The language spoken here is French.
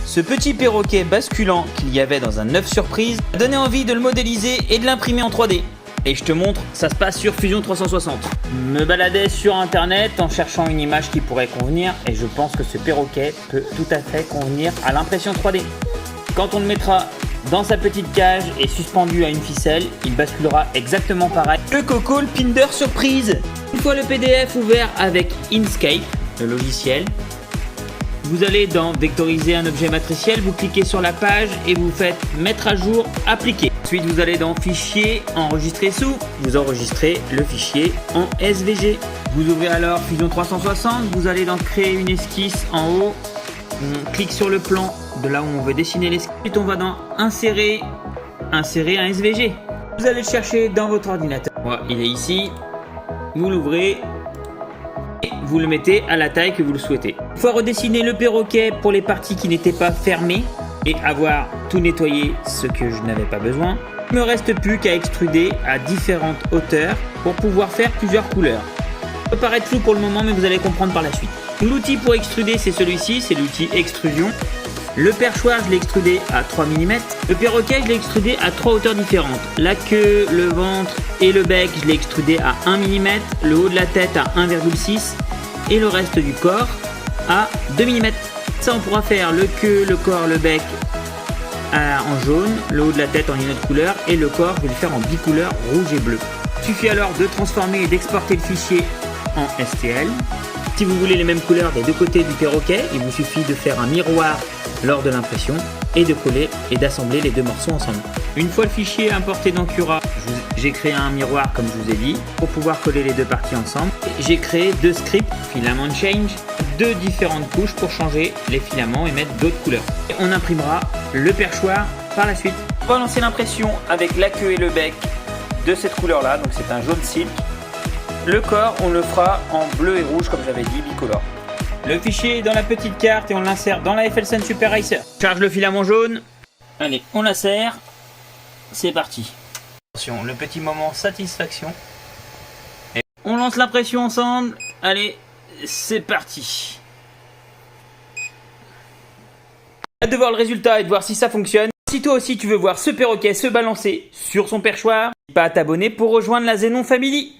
Ce petit perroquet basculant qu'il y avait dans un œuf surprise a donné envie de le modéliser et de l'imprimer en 3D. Et je te montre, ça se passe sur Fusion 360. Me baladais sur internet en cherchant une image qui pourrait convenir et je pense que ce perroquet peut tout à fait convenir à l'impression 3D. Quand on le mettra dans sa petite cage et suspendu à une ficelle, il basculera exactement pareil. Le Coco, le Pinder surprise. Une fois le PDF ouvert avec Inkscape, le logiciel, vous allez dans vectoriser un objet matriciel, vous cliquez sur la page et vous faites mettre à jour, appliquer. Ensuite vous allez dans fichier, enregistrer sous, vous enregistrez le fichier en SVG. Vous ouvrez alors Fusion 360, vous allez dans créer une esquisse en haut, on clique sur le plan de là où on veut dessiner l'esquisse. Ensuite on va dans insérer un SVG. Vous allez le chercher dans votre ordinateur. Voilà, il est ici, vous l'ouvrez. Vous le mettez à la taille que vous le souhaitez. Il faut redessiner le perroquet pour les parties qui n'étaient pas fermées et avoir tout nettoyé ce que je n'avais pas besoin. Il ne me reste plus qu'à extruder à différentes hauteurs pour pouvoir faire plusieurs couleurs. Ça peut paraître flou pour le moment mais vous allez comprendre par la suite. L'outil pour extruder c'est celui-ci, c'est l'outil extrusion. Le perchoir je l'ai extrudé à 3 mm. Le perroquet je l'ai extrudé à 3 hauteurs différentes. La queue, le ventre et le bec je l'ai extrudé à 1 mm. Le haut de la tête à 1,6 et le reste du corps à 2 mm. Ça on pourra faire le queue, le corps, le bec en jaune, le haut de la tête en une autre couleur et le corps je vais le faire en bicouleur rouge et bleu. Il suffit alors de transformer et d'exporter le fichier en STL. Si vous voulez les mêmes couleurs des deux côtés du perroquet, il vous suffit de faire un miroir lors de l'impression et de coller et d'assembler les deux morceaux ensemble. Une fois le fichier importé dans Cura, j'ai créé un miroir comme je vous ai dit pour pouvoir coller les deux parties ensemble. J'ai créé deux scripts, filament change, deux différentes couches pour changer les filaments et mettre d'autres couleurs. Et on imprimera le perchoir par la suite. On va lancer l'impression avec la queue et le bec de cette couleur là, donc c'est un jaune silk. Le corps on le fera en bleu et rouge comme j'avais dit, bicolore. Le fichier est dans la petite carte et on l'insère dans la FLSen Super Racer. Charge le filament jaune. Allez, on l'insère. C'est parti. Attention, le petit moment satisfaction. Et on lance l'impression ensemble. Allez, c'est parti. Hâte de voir le résultat et de voir si ça fonctionne. Si toi aussi tu veux voir ce perroquet se balancer sur son perchoir, n'hésite pas à t'abonner pour rejoindre la Xenon Family.